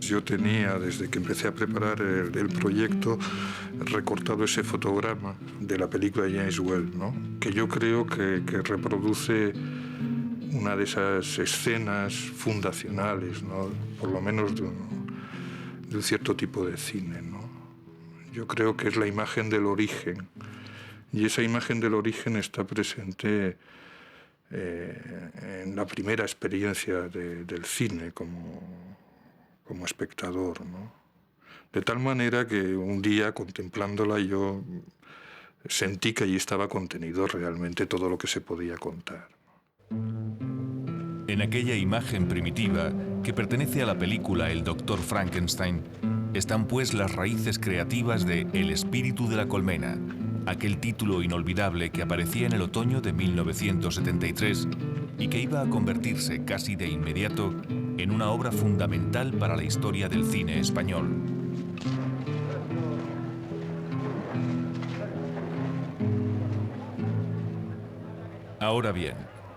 yo tenía, desde que empecé a preparar el proyecto, recortado ese fotograma de la película de James Whale, ¿no? Que yo creo que reproduce una de esas escenas fundacionales, ¿no? Por lo menos de un cierto tipo de cine, ¿no? Yo creo que es la imagen del origen, y esa imagen del origen está presente en la primera experiencia del cine como espectador, ¿no? De tal manera que un día, contemplándola, yo sentí que allí estaba contenido realmente todo lo que se podía contar. En aquella imagen primitiva que pertenece a la película El Doctor Frankenstein, están pues las raíces creativas de El espíritu de la colmena, aquel título inolvidable que aparecía en el otoño de 1973 y que iba a convertirse casi de inmediato en una obra fundamental para la historia del cine español. Ahora bien,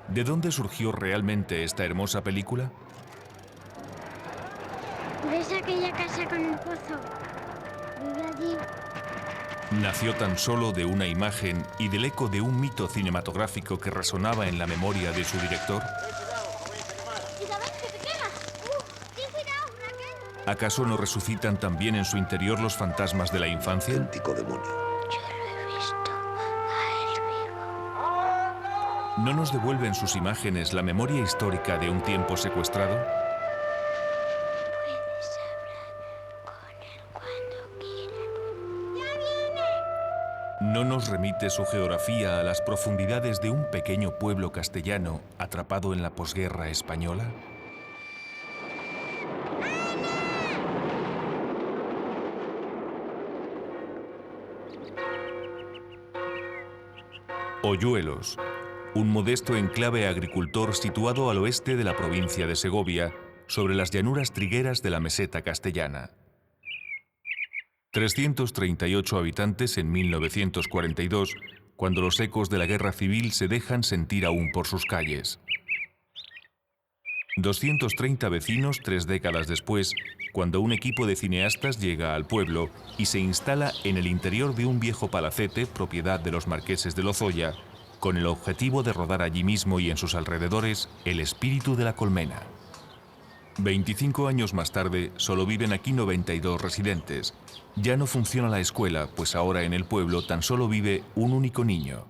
¿de dónde surgió realmente esta hermosa película? ¿Ves aquella casa con el pozo? Vive allí. Nació tan solo de una imagen y del eco de un mito cinematográfico que resonaba en la memoria de su director. ¡Cuidado, que te quemas! ¡Cuidado, Raquel! ¿Acaso no resucitan también en su interior los fantasmas de la infancia? Auténtico demonio. Yo lo he visto a él vivo. ¿No nos devuelven sus imágenes la memoria histórica de un tiempo secuestrado? Puedes hablar con él cuando quieras. ¡Ya viene! ¿No nos remite su geografía a las profundidades de un pequeño pueblo castellano atrapado en la posguerra española? Hoyuelos, un modesto enclave agricultor situado al oeste de la provincia de Segovia, sobre las llanuras trigueras de la meseta castellana. 338 habitantes en 1942, cuando los ecos de la guerra civil se dejan sentir aún por sus calles. 230 vecinos 3 décadas después, cuando un equipo de cineastas llega al pueblo y se instala en el interior de un viejo palacete propiedad de los marqueses de Lozoya, con el objetivo de rodar allí mismo y en sus alrededores El espíritu de la colmena. 25 años más tarde, solo viven aquí 92 residentes. Ya no funciona la escuela, pues ahora en el pueblo tan solo vive un único niño.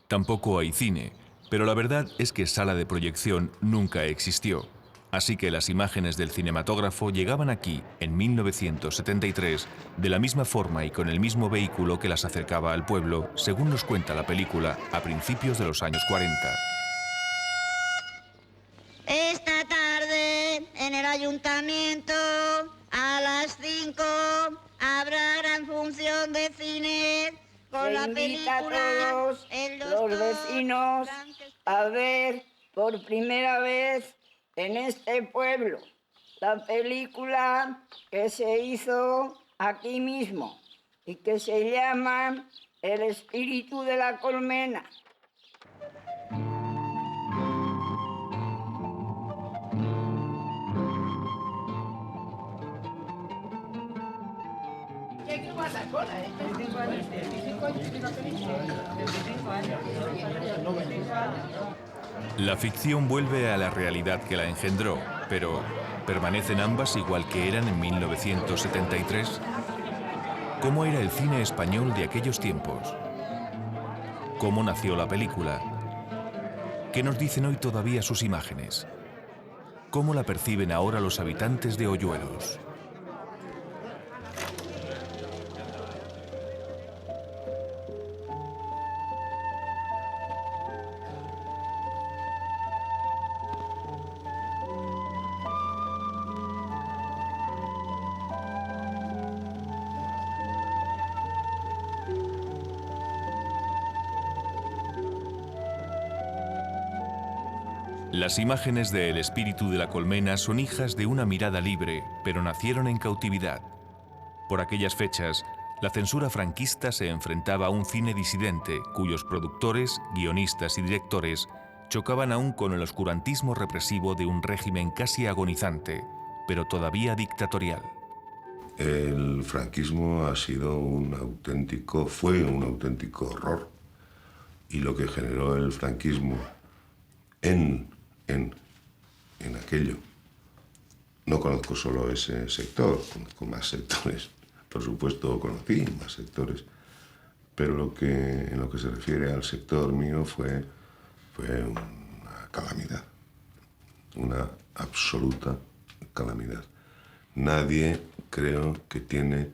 Tampoco hay cine, pero la verdad es que sala de proyección nunca existió. Así que las imágenes del cinematógrafo llegaban aquí, en 1973, de la misma forma y con el mismo vehículo que las acercaba al pueblo, según nos cuenta la película, a principios de los años 40. Esta tarde, en el ayuntamiento, a las 5, habrá gran función de cine con la invita película a todos El los Doctor vecinos a ver por primera vez en este pueblo la película que se hizo aquí mismo y que se llama El espíritu de la colmena. La ficción vuelve a la realidad que la engendró, pero ¿permanecen ambas igual que eran en 1973? ¿Cómo era el cine español de aquellos tiempos? ¿Cómo nació la película? ¿Qué nos dicen hoy todavía sus imágenes? ¿Cómo la perciben ahora los habitantes de Hoyuelos? Las imágenes de El espíritu de la colmena son hijas de una mirada libre, pero nacieron en cautividad. Por aquellas fechas, la censura franquista se enfrentaba a un cine disidente, cuyos productores, guionistas y directores chocaban aún con el oscurantismo represivo de un régimen casi agonizante, pero todavía dictatorial. El franquismo fue un auténtico horror, y lo que generó el franquismo en aquello. No conozco solo ese sector, conozco más sectores, por supuesto conocí más sectores, pero en lo que se refiere al sector mío fue una calamidad, una absoluta calamidad. Nadie creo que tiene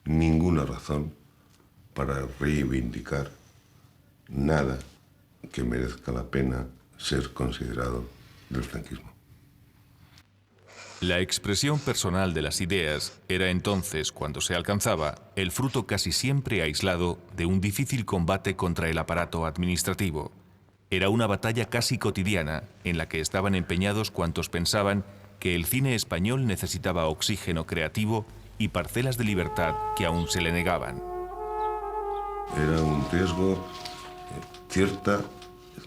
ninguna razón para reivindicar nada que merezca la pena ser considerado del franquismo. La expresión personal de las ideas era entonces, cuando se alcanzaba, el fruto casi siempre aislado de un difícil combate contra el aparato administrativo. Era una batalla casi cotidiana en la que estaban empeñados cuantos pensaban que el cine español necesitaba oxígeno creativo y parcelas de libertad que aún se le negaban. Era un riesgo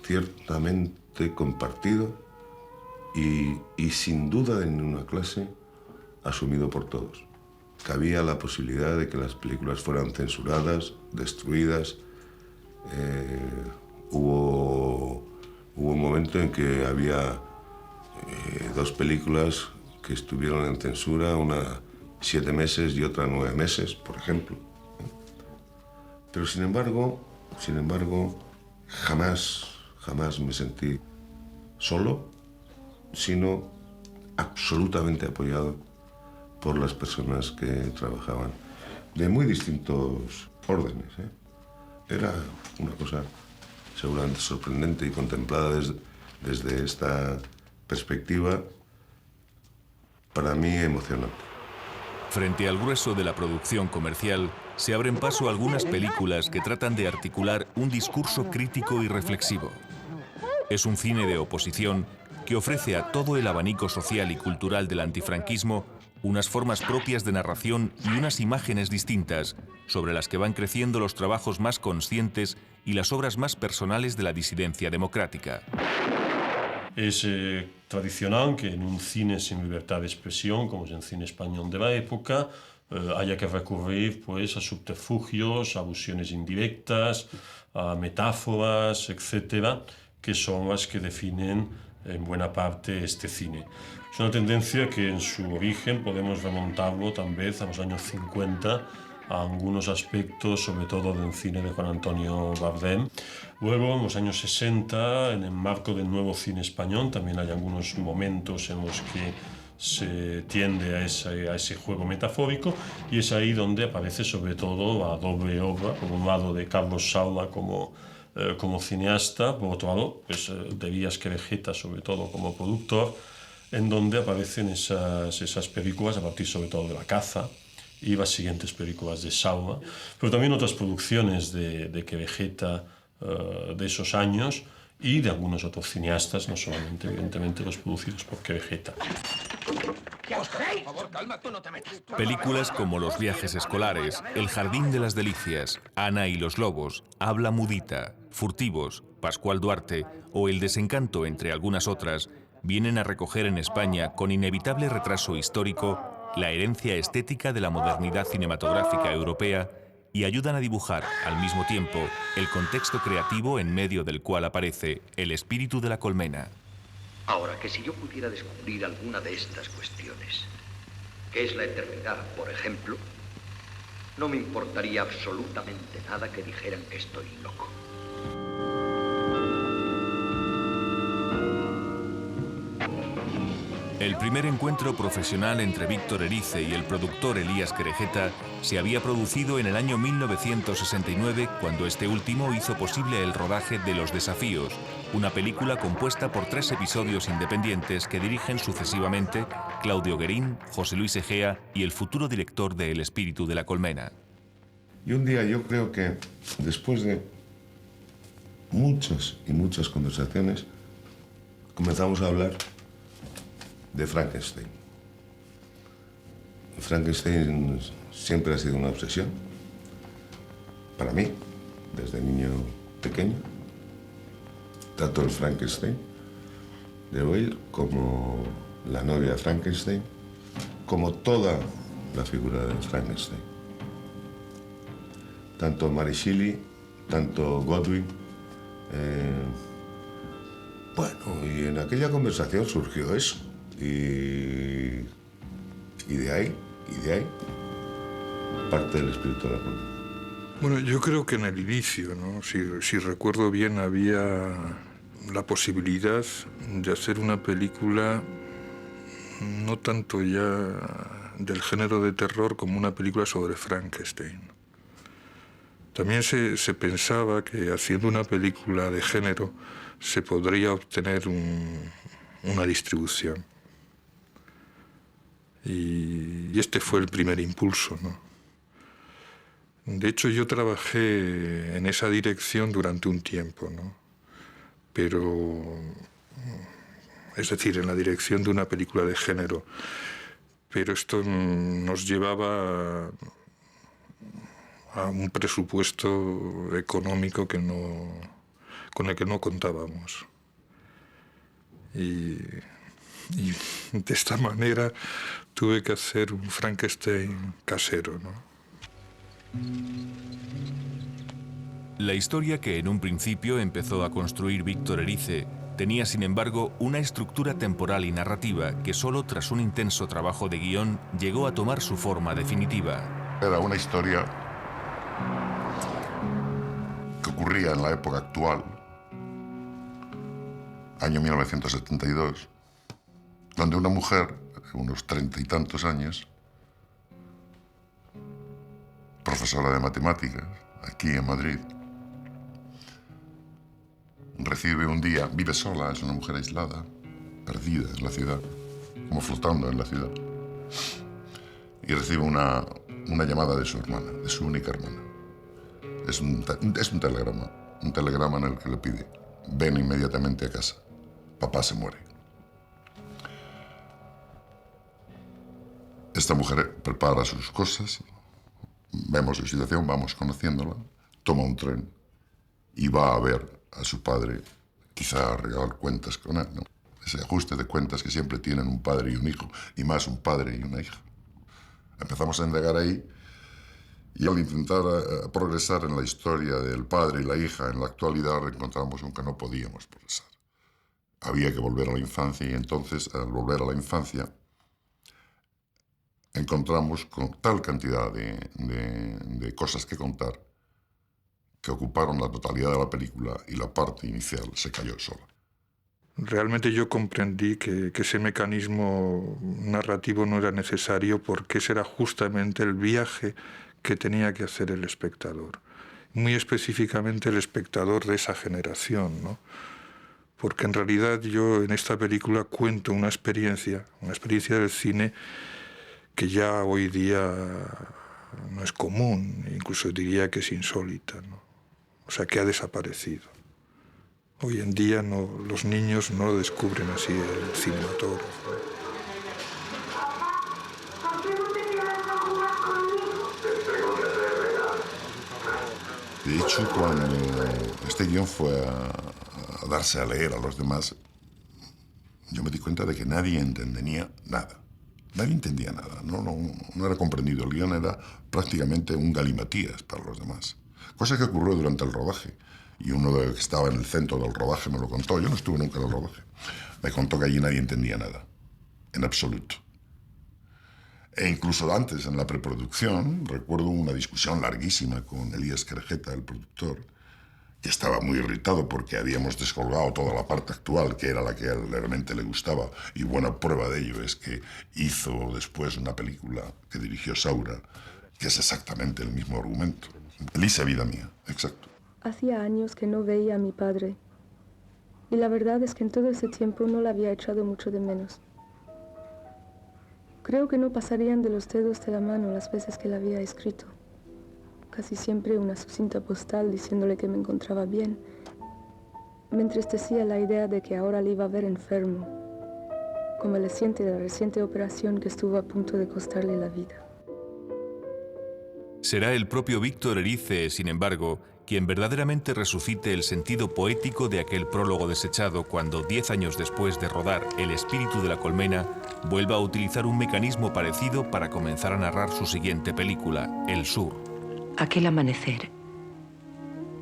ciertamente compartido y sin duda en una clase asumido por todos. Cabía la posibilidad de que las películas fueran censuradas, destruidas. Hubo un momento en que había 2 películas que estuvieron en censura, una 7 meses y otra 9 meses, por ejemplo. Pero sin embargo, jamás me sentí solo, sino absolutamente apoyado por las personas que trabajaban de muy distintos órdenes. Era una cosa seguramente sorprendente y contemplada desde esta perspectiva, para mí emocionante. Frente al grueso de la producción comercial, se abren paso algunas películas que tratan de articular un discurso crítico y reflexivo. Es un cine de oposición que ofrece a todo el abanico social y cultural del antifranquismo unas formas propias de narración y unas imágenes distintas sobre las que van creciendo los trabajos más conscientes y las obras más personales de la disidencia democrática. Es tradicional que en un cine sin libertad de expresión, como es el cine español de la época, haya que recurrir pues, a subterfugios, a alusiones indirectas, a metáforas, etcétera, que son las que definen en buena parte este cine. Es una tendencia que en su origen podemos remontarlo tal vez a los años 50, a algunos aspectos, sobre todo del cine de Juan Antonio Bardem. Luego, en los años 60, en el marco del nuevo cine español, también hay algunos momentos en los que se tiende a ese juego metafórico, y es ahí donde aparece sobre todo la doble obra, por un lado de Carlos Saura como cineasta, por otro lado pues, de Elías Querejeta sobre todo como productor, en donde aparecen esas películas a partir sobre todo de La caza y las siguientes películas de Saura, pero también otras producciones de Querejeta de esos años y de algunos otros cineastas, no solamente evidentemente los producidos por Querejeta. Películas como Los viajes escolares, El jardín de las delicias, Ana y los lobos, Habla mudita, Furtivos, Pascual Duarte o El desencanto, entre algunas otras, vienen a recoger en España, con inevitable retraso histórico, la herencia estética de la modernidad cinematográfica europea y ayudan a dibujar, al mismo tiempo, el contexto creativo en medio del cual aparece el espíritu de la colmena. Ahora, que si yo pudiera descubrir alguna de estas cuestiones, ¿qué es la eternidad, por ejemplo? No me importaría absolutamente nada que dijeran que estoy loco. El primer encuentro profesional entre Víctor Erice y el productor Elías Querejeta se había producido en el año 1969, cuando este último hizo posible el rodaje de Los desafíos, una película compuesta por 3 episodios independientes que dirigen sucesivamente Claudio Guerín, José Luis Egea y el futuro director de El espíritu de la colmena. Y un día yo creo que después de muchas y muchas conversaciones comenzamos a hablar de Frankenstein. Frankenstein siempre ha sido una obsesión para mí, desde niño pequeño. Tanto el Frankenstein de Hoyle como la novia de Frankenstein, como toda la figura de Frankenstein. Tanto Mary Shelley, tanto Godwin. Bueno, y en aquella conversación surgió eso. Y de ahí parte del espíritu de la película. Bueno, yo creo que en el inicio, ¿no? Si recuerdo bien, había la posibilidad de hacer una película no tanto ya del género de terror como una película sobre Frankenstein. También se pensaba que haciendo una película de género se podría obtener una distribución. Y este fue el primer impulso, ¿no? De hecho, yo trabajé en esa dirección durante un tiempo, ¿no? Pero, es decir, en la dirección de una película de género. Pero esto nos llevaba a un presupuesto económico con el que no contábamos. Y de esta manera tuve que hacer un Frankenstein casero, ¿no? La historia que en un principio empezó a construir Víctor Erice tenía, sin embargo, una estructura temporal y narrativa que solo tras un intenso trabajo de guión llegó a tomar su forma definitiva. Era una historia que ocurría en la época actual, año 1972, donde una mujer de unos 30 y tantos años, profesora de matemáticas, aquí en Madrid, recibe un día, vive sola, es una mujer aislada, perdida en la ciudad, como flotando en la ciudad, y recibe una llamada de su hermana, de su única hermana. Es un telegrama en el que le pide: ven inmediatamente a casa, papá se muere. Esta mujer prepara sus cosas, vemos su situación, vamos conociéndola, toma un tren y va a ver a su padre, quizá a arreglar cuentas con él, ¿no? Ese ajuste de cuentas que siempre tienen un padre y un hijo, y más un padre y una hija. Empezamos a indagar ahí, y al intentar progresar en la historia del padre y la hija, en la actualidad encontramos un que no podíamos progresar. Había que volver a la infancia, y entonces, al volver a la infancia, encontramos con tal cantidad de cosas que contar que ocuparon la totalidad de la película y la parte inicial se cayó sola. Realmente yo comprendí que ese mecanismo narrativo no era necesario porque ese era justamente el viaje que tenía que hacer el espectador. Muy específicamente el espectador de esa generación, ¿no? Porque en realidad yo en esta película cuento una experiencia del cine que ya hoy día no es común, incluso diría que es insólita, ¿no? O sea, que ha desaparecido. Hoy en día los niños no descubren así el cinematógrafo. De hecho, cuando este guión fue a darse a leer a los demás, yo me di cuenta de que nadie entendía nada. Nadie entendía nada, no era comprendido. El guión era prácticamente un galimatías para los demás. Cosa que ocurrió durante el rodaje. Y uno que estaba en el centro del rodaje me lo contó. Yo no estuve nunca en el rodaje. Me contó que allí nadie entendía nada, en absoluto. E incluso antes, en la preproducción, recuerdo una discusión larguísima con Elías Querejeta, el productor, que estaba muy irritado porque habíamos descolgado toda la parte actual, que era la que a él realmente le gustaba. Y buena prueba de ello es que hizo después una película que dirigió Saura, que es exactamente el mismo argumento. Elisa, vida mía, exacto. Hacía años que no veía a mi padre, y la verdad es que en todo ese tiempo no la había echado mucho de menos. Creo que no pasarían de los dedos de la mano las veces que le había escrito. Casi siempre una sucinta postal diciéndole que me encontraba bien. Me entristecía la idea de que ahora le iba a ver enfermo, convaleciente de la reciente operación que estuvo a punto de costarle la vida. Será el propio Víctor Erice, sin embargo, quien verdaderamente resucite el sentido poético de aquel prólogo desechado cuando, 10 años después de rodar El espíritu de la colmena, vuelva a utilizar un mecanismo parecido para comenzar a narrar su siguiente película, El Sur. Aquel amanecer,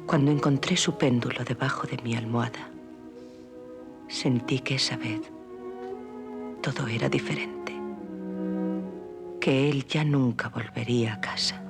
cuando encontré su péndulo debajo de mi almohada, sentí que esa vez todo era diferente, que él ya nunca volvería a casa.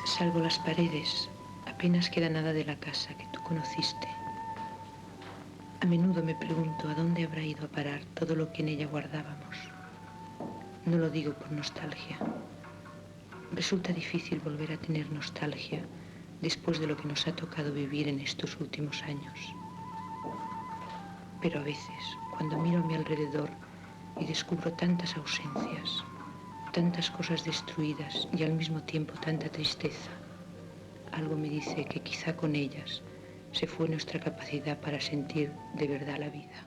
Salvo las paredes, apenas queda nada de la casa que tú conociste. A menudo me pregunto a dónde habrá ido a parar todo lo que en ella guardábamos. No lo digo por nostalgia. Resulta difícil volver a tener nostalgia después de lo que nos ha tocado vivir en estos últimos años. Pero a veces, cuando miro a mi alrededor y descubro tantas ausencias, tantas cosas destruidas y al mismo tiempo tanta tristeza, algo me dice que quizá con ellas se fue nuestra capacidad para sentir de verdad la vida.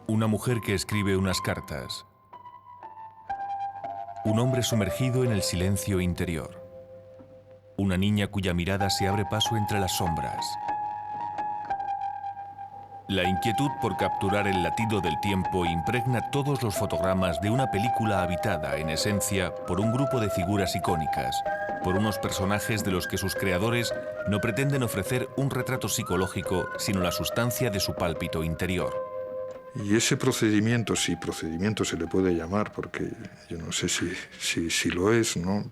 Una mujer que escribe unas cartas. Un hombre sumergido en el silencio interior. Una niña cuya mirada se abre paso entre las sombras. La inquietud por capturar el latido del tiempo impregna todos los fotogramas de una película habitada, en esencia, por un grupo de figuras icónicas, por unos personajes de los que sus creadores no pretenden ofrecer un retrato psicológico, sino la sustancia de su pálpito interior. Y ese procedimiento, si procedimiento se le puede llamar, porque yo no sé si lo es, ¿no?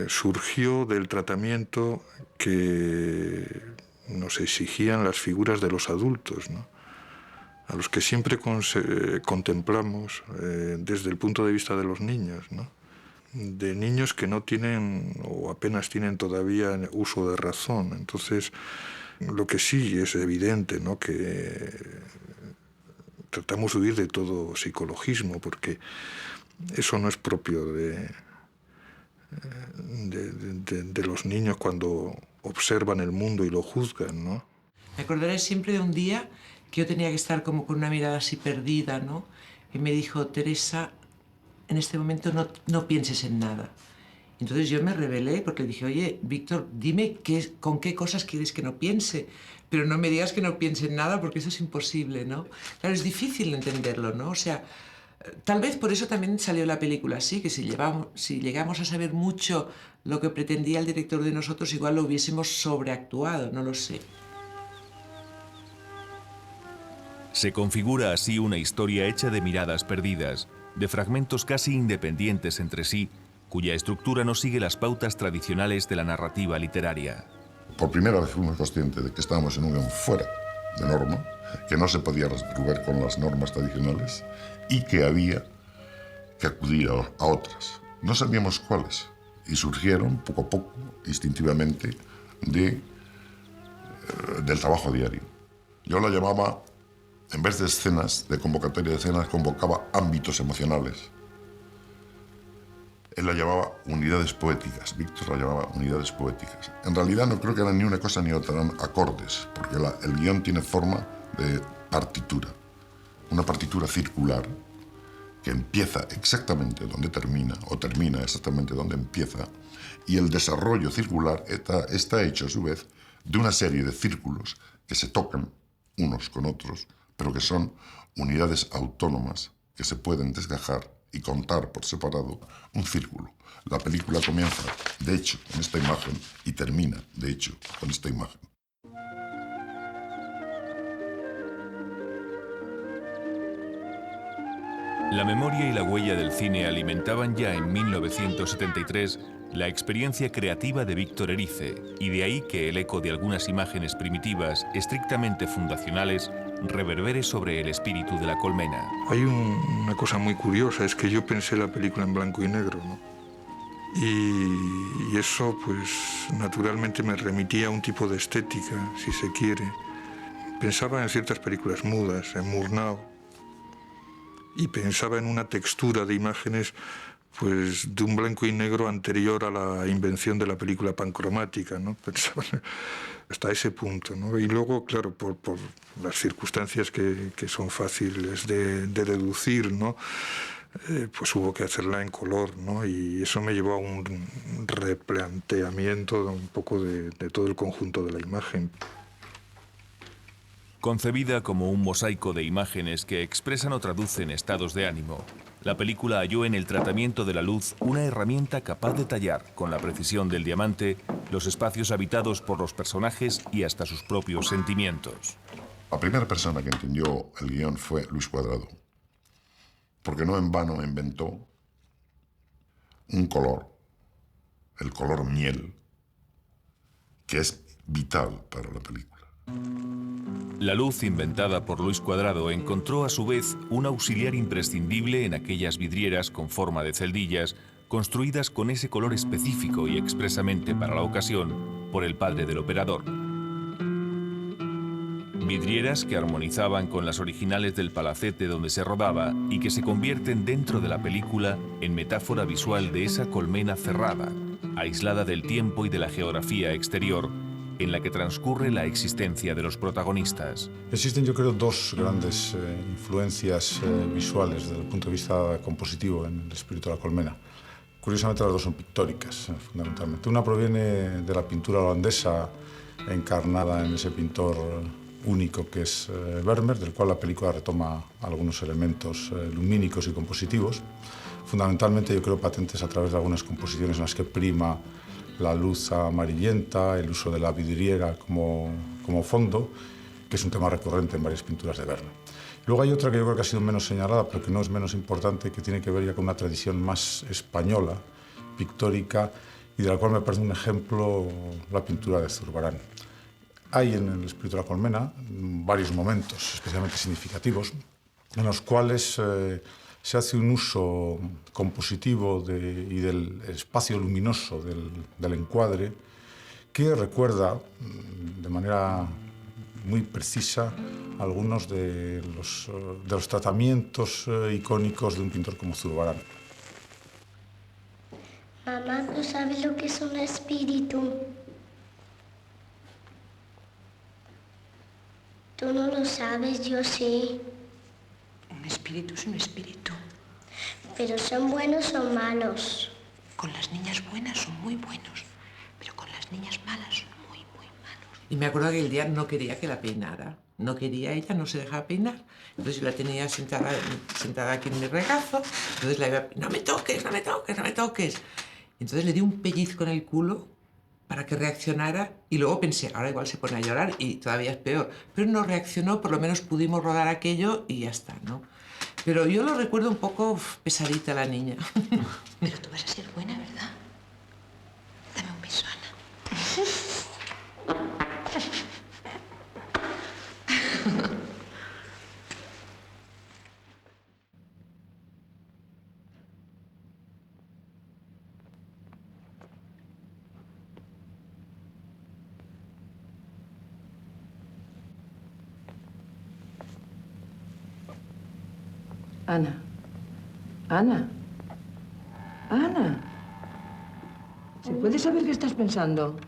Surgió del tratamiento que nos exigían las figuras de los adultos, ¿no? A los que siempre contemplamos desde el punto de vista de los niños, ¿no? De niños que no tienen o apenas tienen todavía uso de razón. Entonces, lo que sí es evidente, ¿no? Que tratamos de huir de todo psicologismo, porque eso no es propio de los niños cuando observan el mundo y lo juzgan, ¿no? Me acordaré siempre de un día que yo tenía que estar como con una mirada así perdida, ¿no? Y me dijo, Teresa, en este momento no pienses en nada. Entonces yo me rebelé porque le dije, oye, Víctor, dime con qué cosas quieres que no piense, pero no me digas que no piense en nada porque eso es imposible, ¿no? Claro, es difícil entenderlo, ¿no? O sea, tal vez por eso también salió la película así, que si llegamos a saber mucho lo que pretendía el director de nosotros, igual lo hubiésemos sobreactuado, no lo sé. Se configura así una historia hecha de miradas perdidas, de fragmentos casi independientes entre sí, cuya estructura no sigue las pautas tradicionales de la narrativa literaria. Por primera vez fuimos conscientes de que estábamos en un guión fuera de norma, que no se podía resolver con las normas tradicionales y que había que acudir a otras. No sabíamos cuáles y surgieron poco a poco, instintivamente, del trabajo diario. Yo la llamaba, en vez de escenas, de convocatoria de escenas, convocaba ámbitos emocionales. Él la llamaba unidades poéticas, Víctor la llamaba unidades poéticas. En realidad no creo que eran ni una cosa ni otra, eran acordes, porque el guión tiene forma de partitura, una partitura circular que empieza exactamente donde termina, o termina exactamente donde empieza, y el desarrollo circular está hecho a su vez de una serie de círculos que se tocan unos con otros, pero que son unidades autónomas que se pueden desgajar y contar por separado un círculo. La película comienza, de hecho, con esta imagen y termina, de hecho, con esta imagen. La memoria y la huella del cine alimentaban ya en 1973 la experiencia creativa de Víctor Erice, y de ahí que el eco de algunas imágenes primitivas, estrictamente fundacionales, reverbere sobre el espíritu de La Colmena. Hay una cosa muy curiosa, es que yo pensé la película en blanco y negro, ¿no? Y eso, pues, naturalmente me remitía a un tipo de estética, si se quiere. Pensaba en ciertas películas mudas, en Murnau, y pensaba en una textura de imágenes, pues, de un blanco y negro anterior a la invención de la película pancromática, ¿no? Pensaba hasta ese punto, ¿no? Y luego, claro, por las circunstancias que son fáciles de deducir, ¿no? Pues hubo que hacerla en color, ¿no? Y eso me llevó a un replanteamiento un poco de todo el conjunto de la imagen. Concebida como un mosaico de imágenes que expresan o traducen estados de ánimo, la película halló en el tratamiento de la luz una herramienta capaz de tallar, con la precisión del diamante, los espacios habitados por los personajes y hasta sus propios sentimientos. La primera persona que entendió el guión fue Luis Cuadrado, porque no en vano inventó un color, el color miel, que es vital para la película. La luz inventada por Luis Cuadrado encontró a su vez un auxiliar imprescindible en aquellas vidrieras con forma de celdillas, construidas con ese color específico y expresamente para la ocasión por el padre del operador. Vidrieras que armonizaban con las originales del palacete donde se rodaba y que se convierten dentro de la película en metáfora visual de esa colmena cerrada, aislada del tiempo y de la geografía exterior, en la que transcurre la existencia de los protagonistas. Existen, yo creo, dos grandes influencias visuales desde el punto de vista compositivo en el espíritu de La Colmena. Curiosamente, las dos son pictóricas, fundamentalmente. Una proviene de la pintura holandesa encarnada en ese pintor único que es Vermeer, del cual la película retoma algunos elementos lumínicos y compositivos. Fundamentalmente, yo creo, patentes a través de algunas composiciones en las que prima la luz amarillenta, el uso de la vidriera como fondo, que es un tema recurrente en varias pinturas de Vermeer. Luego hay otra que yo creo que ha sido menos señalada, pero que no es menos importante, que tiene que ver ya con una tradición más española, pictórica, y de la cual me parece un ejemplo la pintura de Zurbarán. Hay en el espíritu de La Colmena varios momentos especialmente significativos en los cuales se hace un uso compositivo y del espacio luminoso del encuadre que recuerda de manera muy precisa algunos de los tratamientos icónicos de un pintor como Zurbarán. Mamá, ¿tú sabes lo que es un espíritu? Tú no lo sabes, yo sí. Un espíritu es un espíritu. Pero ¿son buenos o malos? Con las niñas buenas son muy buenos, pero con las niñas malas son muy, muy malos. Y me acuerdo que el día no quería que la peinara. No quería ella, no se dejaba peinar. Entonces yo la tenía sentada aquí en mi regazo. Entonces la iba, no me toques, no me toques, no me toques. Entonces le di un pellizco en el culo para que reaccionara y luego pensé, ahora igual se pone a llorar y todavía es peor. Pero no reaccionó, por lo menos pudimos rodar aquello y ya está, ¿no? Pero yo lo recuerdo un poco pesadita la niña. Pero tú vas a ser buena, ¿verdad? Dame un beso, Ana. Ana. Ana. Ana. ¿Se puede saber qué estás pensando?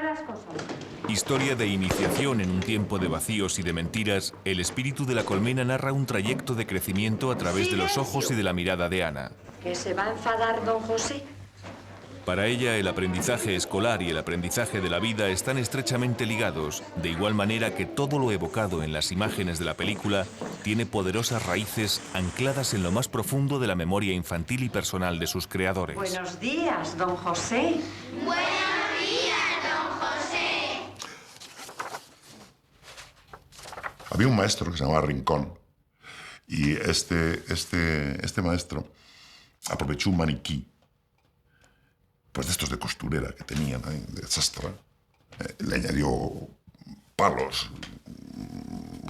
arreglar las cosas. Historia de iniciación en un tiempo de vacíos y de mentiras, El espíritu de la colmena narra un trayecto de crecimiento a través de los ojos y de la mirada de Ana. ¿Que se va a enfadar don José? Para ella, el aprendizaje escolar y el aprendizaje de la vida están estrechamente ligados, de igual manera que todo lo evocado en las imágenes de la película tiene poderosas raíces ancladas en lo más profundo de la memoria infantil y personal de sus creadores. Buenos días, don José. Buenos días, don José. Había un maestro que se llamaba Rincón y este maestro aprovechó un maniquí, pues de estos de costurera que tenían, de sastra, le añadió palos,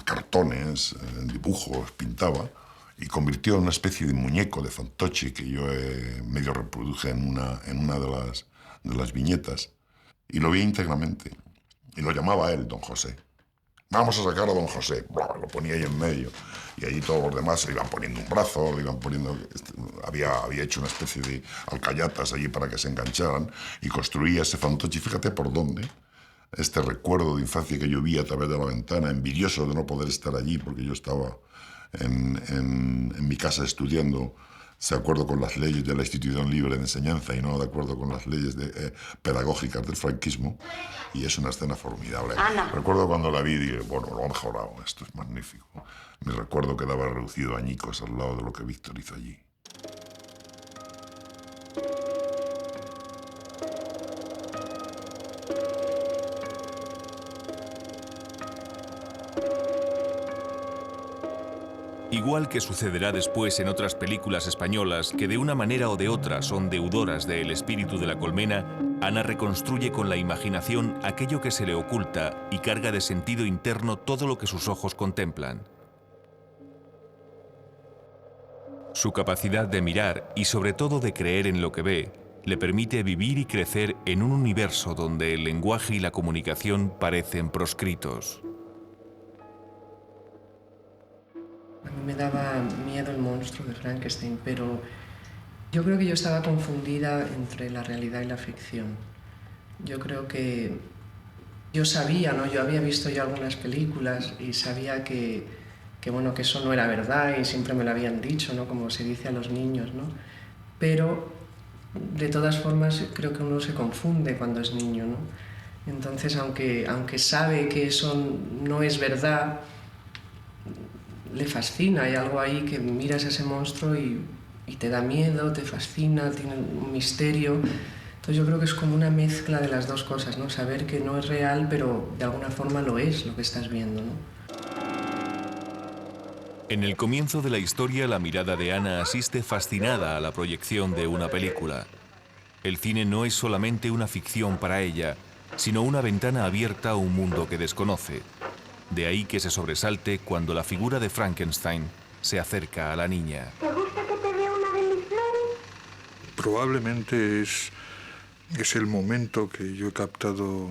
cartones, dibujos, pintaba y convirtió en una especie de muñeco de fantoche que yo medio reproduje en una de las viñetas y lo vi íntegramente y lo llamaba él Don José. Vamos a sacar a Don José. Lo ponía ahí en medio. Y allí todos los demás se le iban poniendo un brazo, le iban poniendo... Había hecho una especie de alcayatas allí para que se engancharan y construía ese fantoche. Y fíjate por dónde. Este recuerdo de infancia que yo vi a través de la ventana, envidioso de no poder estar allí porque yo estaba en mi casa estudiando, de acuerdo con las leyes de la Institución Libre de Enseñanza y no de acuerdo con las leyes pedagógicas del franquismo. Y es una escena formidable. Ana. Recuerdo cuando la vi y dije, bueno, lo han mejorado, esto es magnífico. Mi recuerdo quedaba reducido a añicos al lado de lo que Víctor hizo allí. Igual que sucederá después en otras películas españolas que de una manera o de otra son deudoras de El espíritu de la colmena, Ana reconstruye con la imaginación aquello que se le oculta y carga de sentido interno todo lo que sus ojos contemplan. Su capacidad de mirar y sobre todo de creer en lo que ve le permite vivir y crecer en un universo donde el lenguaje y la comunicación parecen proscritos. A mí me daba miedo el monstruo de Frankenstein, pero yo creo que yo estaba confundida entre la realidad y la ficción. Yo creo que yo sabía, ¿no? Yo había visto ya algunas películas y sabía que bueno, que eso no era verdad y siempre me lo habían dicho, ¿no? Como se dice a los niños, ¿no? Pero de todas formas creo que uno se confunde cuando es niño, ¿no? Entonces, aunque sabe que eso no es verdad, le fascina. Hay algo ahí que miras a ese monstruo y te da miedo, te fascina, tiene un misterio. Entonces yo creo que es como una mezcla de las dos cosas, ¿no? Saber que no es real, pero de alguna forma lo es, lo que estás viendo, ¿no? En el comienzo de la historia, la mirada de Ana asiste fascinada a la proyección de una película. El cine no es solamente una ficción para ella, sino una ventana abierta a un mundo que desconoce. De ahí que se sobresalte cuando la figura de Frankenstein se acerca a la niña. ¿Te gusta que te vea una de mis flores? Probablemente es el momento que yo he captado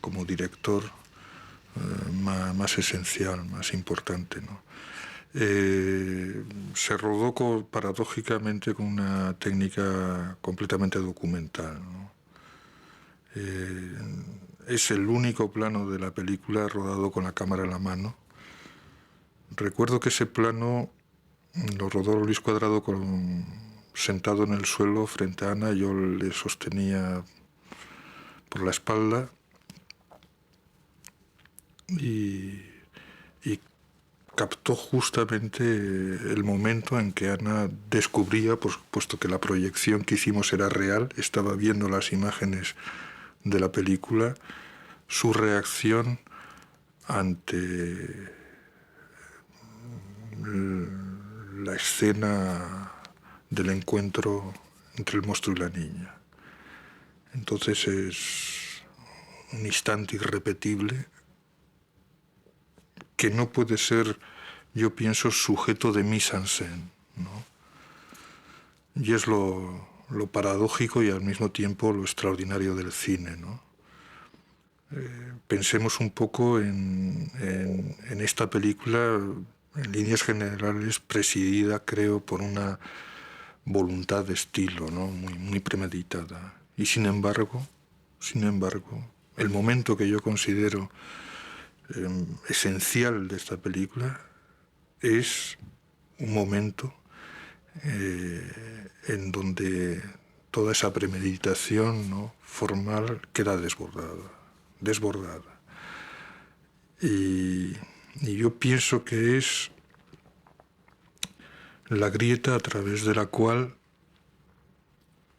como director más esencial, más importante, ¿no? Se rodó paradójicamente con una técnica completamente documental, ¿no? Es el único plano de la película rodado con la cámara en la mano. Recuerdo que ese plano lo rodó Luis Cuadrado sentado en el suelo frente a Ana. Yo le sostenía por la espalda y captó justamente el momento en que Ana descubría, puesto que la proyección que hicimos era real, estaba viendo las imágenes de la película, su reacción ante la escena del encuentro entre el monstruo y la niña. Entonces es un instante irrepetible que no puede ser, yo pienso, sujeto de mise-en-scène, ¿no? Y es lo paradójico y al mismo tiempo lo extraordinario del cine, ¿no? Pensemos un poco en esta película, en líneas generales, presidida, creo, por una voluntad de estilo, ¿no? Muy premeditada. Y sin embargo, sin embargo, el momento que yo considero esencial de esta película es un momento en donde toda esa premeditación, ¿no?, formal queda desbordada. Y yo pienso que es la grieta a través de la cual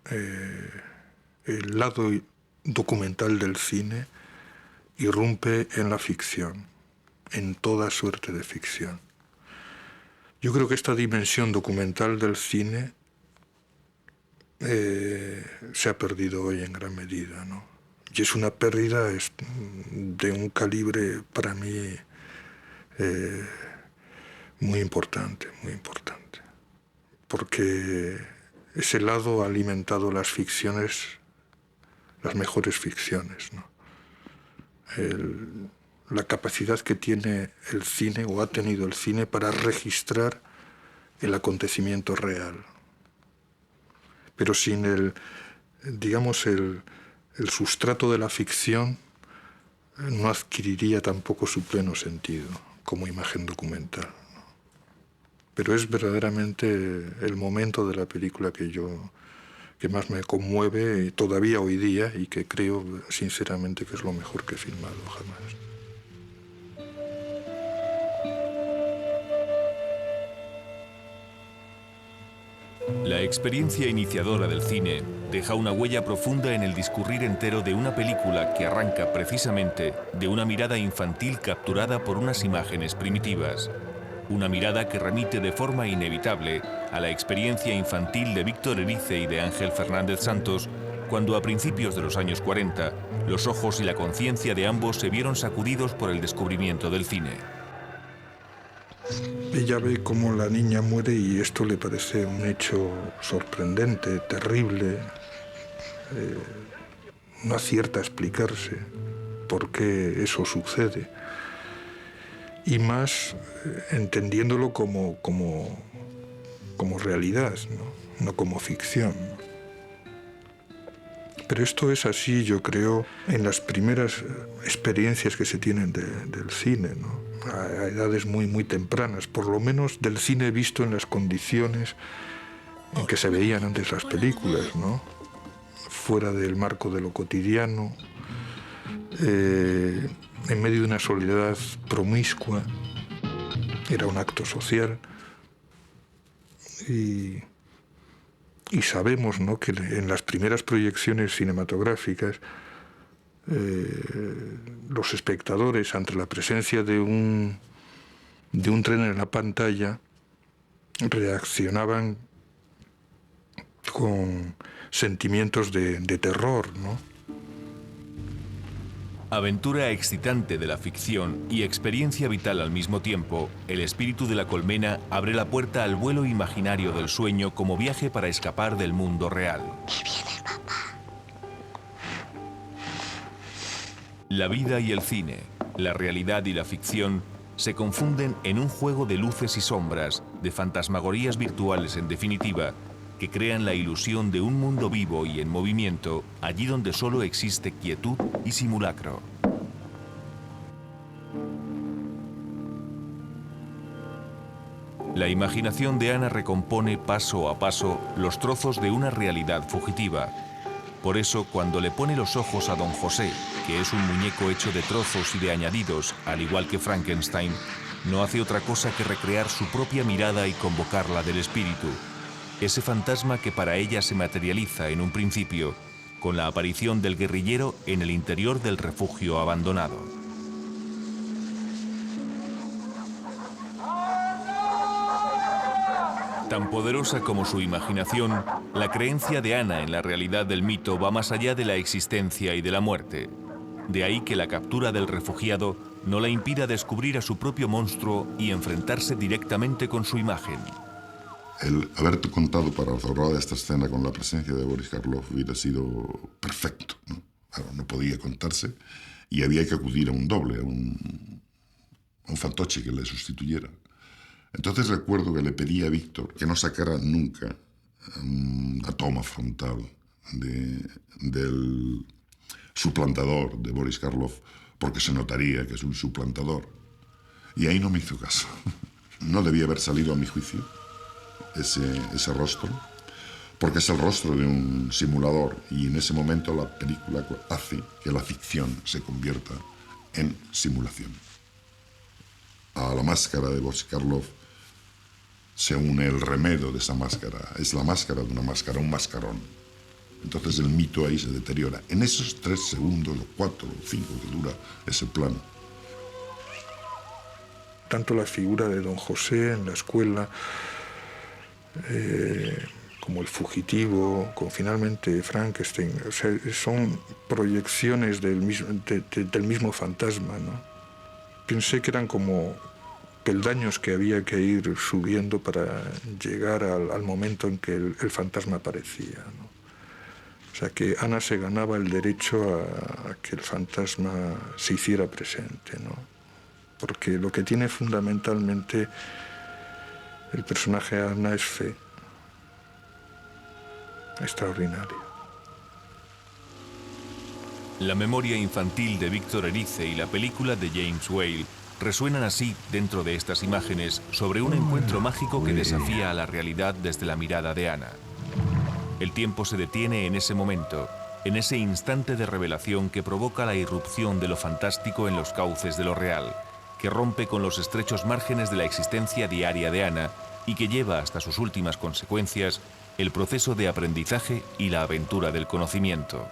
el lado documental del cine irrumpe en la ficción, en toda suerte de ficción. Yo creo que esta dimensión documental del cine se ha perdido hoy en gran medida, ¿no? Y es una pérdida de un calibre para mí muy importante, porque ese lado ha alimentado las ficciones, las mejores ficciones, ¿no? La capacidad que tiene el cine, o ha tenido el cine, para registrar el acontecimiento real. Pero sin el sustrato de la ficción, no adquiriría tampoco su pleno sentido como imagen documental, ¿no? Pero es verdaderamente el momento de la película que más me conmueve todavía hoy día, y que creo sinceramente que es lo mejor que he filmado jamás. La experiencia iniciadora del cine deja una huella profunda en el discurrir entero de una película que arranca precisamente de una mirada infantil capturada por unas imágenes primitivas. Una mirada que remite de forma inevitable a la experiencia infantil de Víctor Erice y de Ángel Fernández Santos, cuando a principios de los años 40 los ojos y la conciencia de ambos se vieron sacudidos por el descubrimiento del cine. Ella ve cómo la niña muere y esto le parece un hecho sorprendente, terrible. No acierta a explicarse por qué eso sucede. Y más entendiéndolo como realidad, no como ficción. Pero esto es así, yo creo, en las primeras experiencias que se tienen del cine, ¿no? A edades muy tempranas, por lo menos del cine visto en las condiciones en que se veían antes las películas, ¿no? Fuera del marco de lo cotidiano, en medio de una soledad promiscua. Era un acto social. Y sabemos, ¿no?, que en las primeras proyecciones cinematográficas los espectadores, ante la presencia de un tren en la pantalla, reaccionaban con sentimientos de terror, ¿no? Aventura excitante de la ficción y experiencia vital al mismo tiempo, El espíritu de la colmena abre la puerta al vuelo imaginario del sueño como viaje para escapar del mundo real. La vida y el cine, la realidad y la ficción se confunden en un juego de luces y sombras, de fantasmagorías virtuales en definitiva, que crean la ilusión de un mundo vivo y en movimiento, allí donde solo existe quietud y simulacro. La imaginación de Ana recompone paso a paso los trozos de una realidad fugitiva. Por eso, cuando le pone los ojos a Don José, que es un muñeco hecho de trozos y de añadidos, al igual que Frankenstein, no hace otra cosa que recrear su propia mirada y convocarla del espíritu. Ese fantasma que para ella se materializa en un principio, con la aparición del guerrillero en el interior del refugio abandonado. Tan poderosa como su imaginación, la creencia de Ana en la realidad del mito va más allá de la existencia y de la muerte. De ahí que la captura del refugiado no la impida descubrir a su propio monstruo y enfrentarse directamente con su imagen. El haberte contado para rodar esta escena con la presencia de Boris Karloff hubiera sido perfecto, ¿no? Claro, no podía contarse y había que acudir a un doble, a un fantoche que le sustituyera. Entonces recuerdo que le pedí a Víctor que no sacara nunca una toma frontal del suplantador de Boris Karloff, porque se notaría que es un suplantador. Y ahí no me hizo caso. No debía haber salido a mi juicio ese rostro, porque es el rostro de un simulador, y en ese momento la película hace que la ficción se convierta en simulación. A la máscara de Boris Karloff se une el remedo de esa máscara. Es la máscara de una máscara, un mascarón. Entonces el mito ahí se deteriora. En esos 3 segundos, o 4 o 5 que dura ese plano. Tanto la figura de don José en la escuela, como el fugitivo, como finalmente Frankenstein, o sea, son proyecciones del mismo fantasma, ¿no? Pensé que eran como peldaños que había que ir subiendo para llegar al momento en que el fantasma aparecía, ¿no? O sea, que Ana se ganaba el derecho a que el fantasma se hiciera presente, ¿no? Porque lo que tiene fundamentalmente el personaje de Ana es fe. Extraordinaria. La memoria infantil de Víctor Erice y la película de James Whale resuenan así dentro de estas imágenes sobre un encuentro mágico que desafía a la realidad desde la mirada de Ana. El tiempo se detiene en ese momento, en ese instante de revelación que provoca la irrupción de lo fantástico en los cauces de lo real, que rompe con los estrechos márgenes de la existencia diaria de Ana y que lleva hasta sus últimas consecuencias el proceso de aprendizaje y la aventura del conocimiento.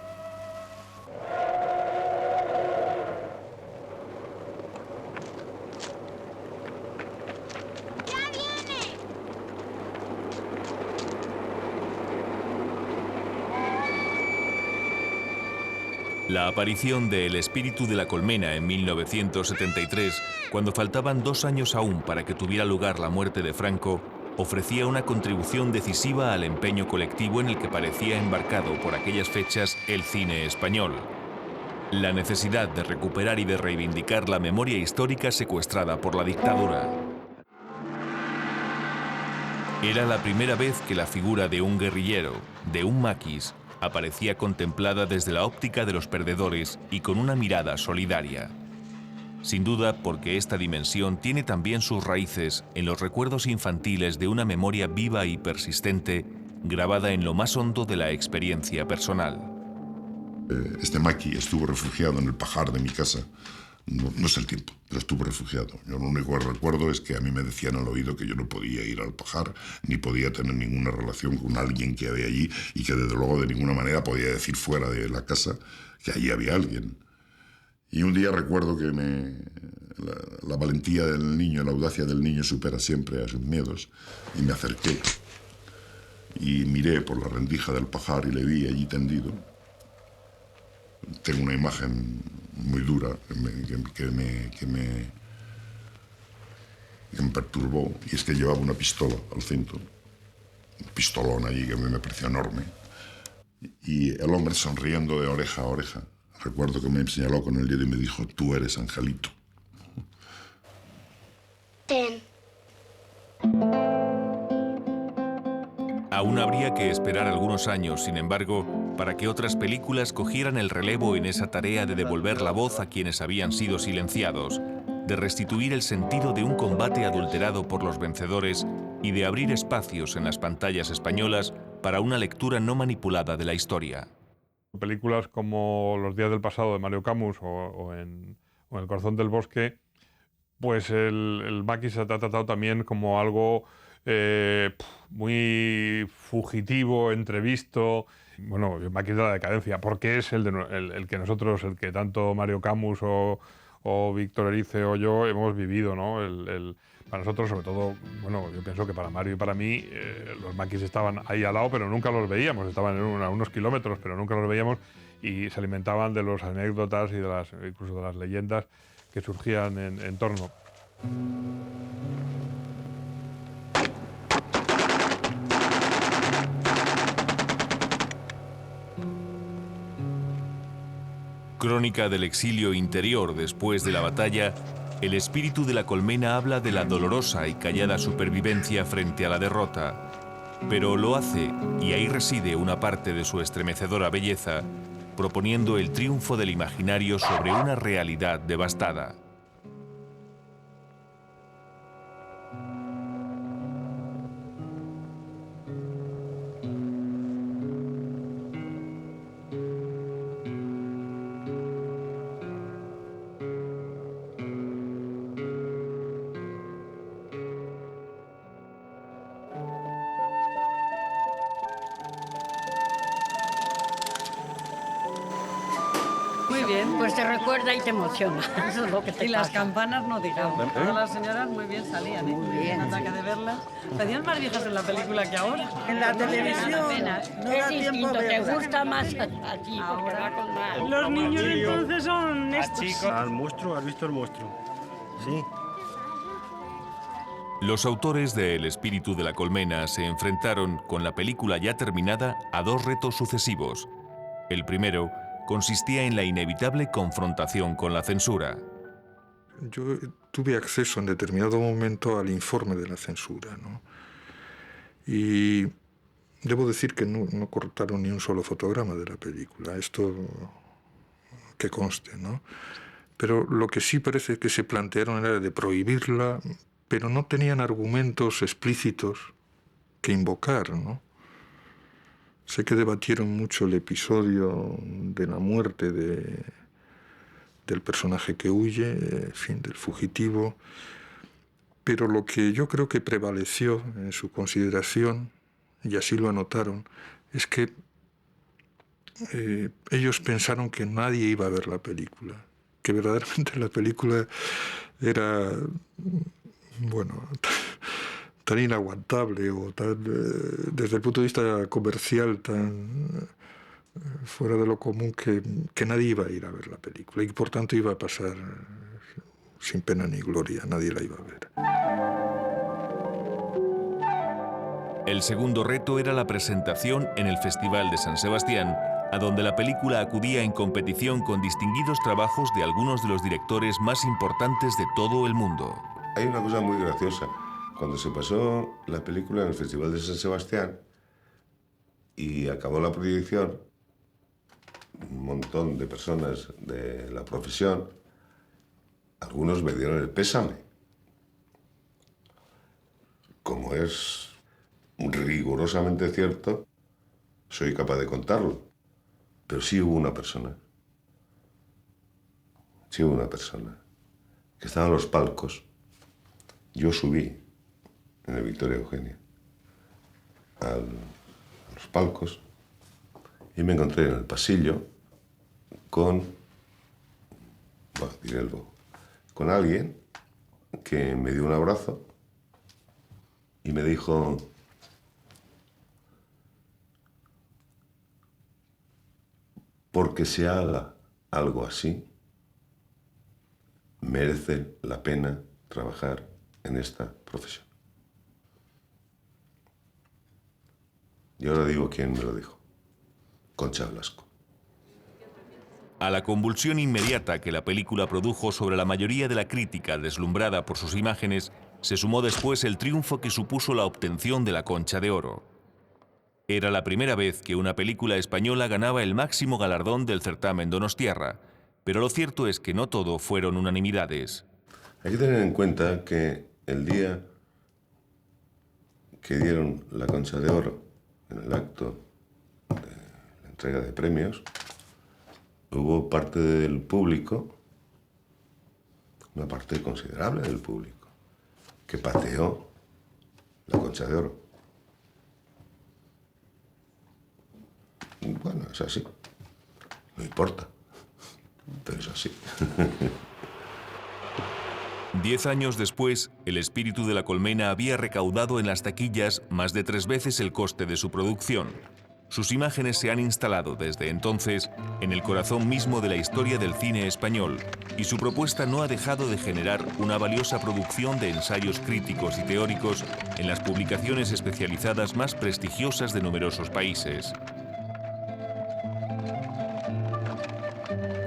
La aparición de El espíritu de la colmena en 1973, cuando faltaban 2 años aún para que tuviera lugar la muerte de Franco, ofrecía una contribución decisiva al empeño colectivo en el que parecía embarcado por aquellas fechas el cine español. La necesidad de recuperar y de reivindicar la memoria histórica secuestrada por la dictadura. Era la primera vez que la figura de un guerrillero, de un maquis, aparecía contemplada desde la óptica de los perdedores y con una mirada solidaria. Sin duda porque esta dimensión tiene también sus raíces en los recuerdos infantiles de una memoria viva y persistente, grabada en lo más hondo de la experiencia personal. Este maqui estuvo refugiado en el pajar de mi casa. No sé el tiempo, pero estuvo refugiado. Yo lo único que recuerdo es que a mí me decían al oído que yo no podía ir al pajar, ni podía tener ninguna relación con alguien que había allí, y que desde luego de ninguna manera podía decir fuera de la casa que allí había alguien. Y un día recuerdo que la valentía del niño, la audacia del niño supera siempre a sus miedos, y me acerqué y miré por la rendija del pajar y le vi allí tendido. Tengo una imagen muy dura que me perturbó, y es que llevaba una pistola al cinto, un pistolón allí que a mí me pareció enorme, y el hombre sonriendo de oreja a oreja. Recuerdo que me señaló con el dedo y me dijo: tú eres Angelito. Ten. Aún habría que esperar algunos años, sin embargo, para que otras películas cogieran el relevo en esa tarea de devolver la voz a quienes habían sido silenciados, de restituir el sentido de un combate adulterado por los vencedores y de abrir espacios en las pantallas españolas para una lectura no manipulada de la historia. Películas como Los días del pasado de Mario Camus o en El corazón del bosque, pues el maquis se ha tratado también como algo muy fugitivo, entrevisto. Bueno, el maquis de la decadencia, porque es el que nosotros, el que tanto Mario Camus o Víctor Erice o yo hemos vivido, ¿no? Para nosotros, sobre todo, bueno, yo pienso que para Mario y para mí, los maquis estaban ahí al lado, pero nunca los veíamos. Estaban a unos kilómetros, pero nunca los veíamos, y se alimentaban de las anécdotas y incluso de las leyendas que surgían en torno. Crónica del exilio interior después de la batalla, El espíritu de la colmena habla de la dolorosa y callada supervivencia frente a la derrota, pero lo hace, y ahí reside una parte de su estremecedora belleza, proponiendo el triunfo del imaginario sobre una realidad devastada. Muy bien. Pues te recuerda y te emociona. Eso es lo que te Y las campanas no digamos. Todas las señoras muy bien salían, ¿eh? Muy bien. Ataque de verlas. Parecían más viejas en la película que ahora. En la televisión no es distinto, te gusta más aquí, porque va con más. Los niños entonces son estos. Al monstruo, ¿has visto el monstruo? Sí. Los autores de El espíritu de la colmena se enfrentaron, con la película ya terminada, a dos retos sucesivos. El primero consistía en la inevitable confrontación con la censura. Yo tuve acceso en determinado momento al informe de la censura, ¿no? Y debo decir que no cortaron ni un solo fotograma de la película, esto que conste, ¿no? Pero lo que sí parece que se plantearon era de prohibirla, pero no tenían argumentos explícitos que invocar, ¿no? Sé que debatieron mucho el episodio de la muerte del personaje que huye, en fin, del fugitivo, pero lo que yo creo que prevaleció en su consideración, y así lo anotaron, es que ellos pensaron que nadie iba a ver la película, que verdaderamente la película era, bueno, tan inaguantable o tan, desde el punto de vista comercial, tan fuera de lo común que nadie iba a ir a ver la película y por tanto iba a pasar sin pena ni gloria, nadie la iba a ver. El segundo reto era la presentación en el Festival de San Sebastián, a donde la película acudía en competición con distinguidos trabajos de algunos de los directores más importantes de todo el mundo. Hay una cosa muy graciosa. Cuando se pasó la película en el Festival de San Sebastián y acabó la proyección, un montón de personas de la profesión, algunos me dieron el pésame. Como es rigurosamente cierto, soy capaz de contarlo. Pero sí hubo una persona que estaba en los palcos. Yo subí en el Victoria Eugenia a los palcos y me encontré en el pasillo con alguien que me dio un abrazo y me dijo: porque se haga algo así, merece la pena trabajar en esta profesión. Y ahora digo quién me lo dijo. Concha Blasco. A la convulsión inmediata que la película produjo sobre la mayoría de la crítica deslumbrada por sus imágenes, se sumó después el triunfo que supuso la obtención de la Concha de Oro. Era la primera vez que una película española ganaba el máximo galardón del certamen donostiarra, pero lo cierto es que no todo fueron unanimidades. Hay que tener en cuenta que el día que dieron la Concha de Oro, en el acto de la entrega de premios, hubo parte del público, una parte considerable del público, que pateó la Concha de Oro. Bueno, es así. No importa, pero es así. 10 años después, El espíritu de la colmena había recaudado en las taquillas más de 3 veces el coste de su producción. Sus imágenes se han instalado desde entonces en el corazón mismo de la historia del cine español y su propuesta no ha dejado de generar una valiosa producción de ensayos críticos y teóricos en las publicaciones especializadas más prestigiosas de numerosos países.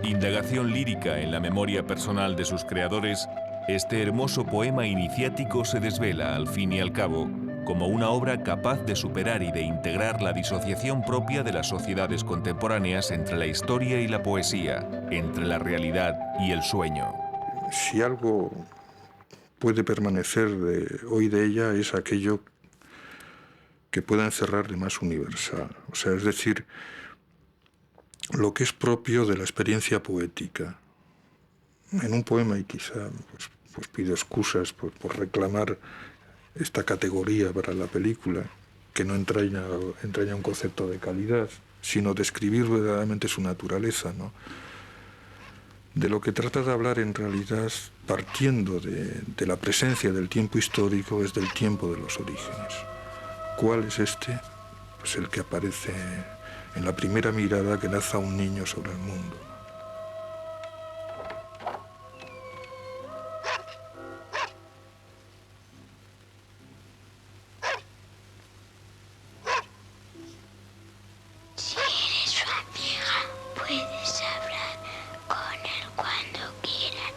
Indagación lírica en la memoria personal de sus creadores, este hermoso poema iniciático se desvela, al fin y al cabo, como una obra capaz de superar y de integrar la disociación propia de las sociedades contemporáneas entre la historia y la poesía, entre la realidad y el sueño. Si algo puede permanecer hoy de ella es aquello que pueda encerrar de más universal. O sea, es decir, lo que es propio de la experiencia poética. En un poema, y quizá pues pido excusas por reclamar esta categoría para la película, que no entraña un concepto de calidad, sino describir verdaderamente su naturaleza, ¿no? De lo que trata de hablar en realidad, partiendo de la presencia del tiempo histórico, es del tiempo de los orígenes. ¿Cuál es este? Pues el que aparece en la primera mirada que lanza un niño sobre el mundo. Si eres su amiga, puedes hablar con él cuando quieras.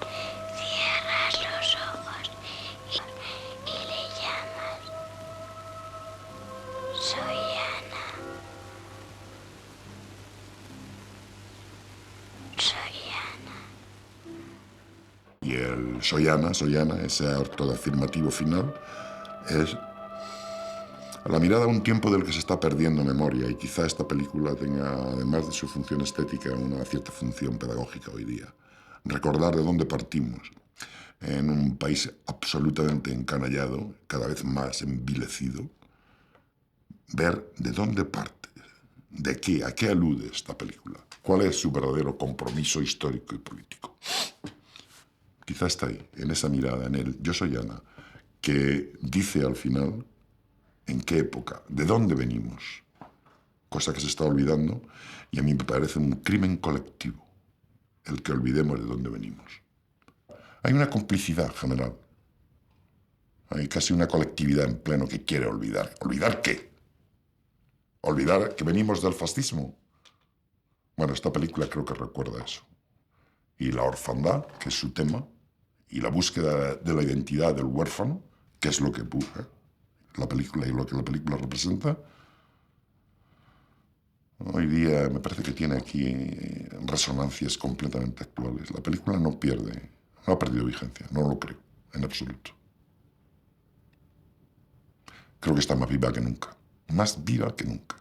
Cierras los ojos y le llamas. Soy Ana. Soy Ana. Y el soy Ana, ese acto de afirmativo final, es la mirada a un tiempo del que se está perdiendo memoria, y quizá esta película tenga, además de su función estética, una cierta función pedagógica hoy día. Recordar de dónde partimos, en un país absolutamente encanallado, cada vez más envilecido, ver de dónde parte, de qué, a qué alude esta película, cuál es su verdadero compromiso histórico y político. Quizá está ahí, en esa mirada, en el yo soy Ana, que dice al final en qué época, de dónde venimos, cosa que se está olvidando, y a mí me parece un crimen colectivo el que olvidemos de dónde venimos. Hay una complicidad general, hay casi una colectividad en pleno que quiere olvidar. ¿Olvidar qué? ¿Olvidar que venimos del fascismo? Bueno, esta película creo que recuerda eso. Y la orfandad, que es su tema, y la búsqueda de la identidad del huérfano, que es lo que busca la película y lo que la película representa, hoy día me parece que tiene aquí resonancias completamente actuales. La película no ha perdido vigencia, no lo creo, en absoluto. Creo que está más viva que nunca, más viva que nunca.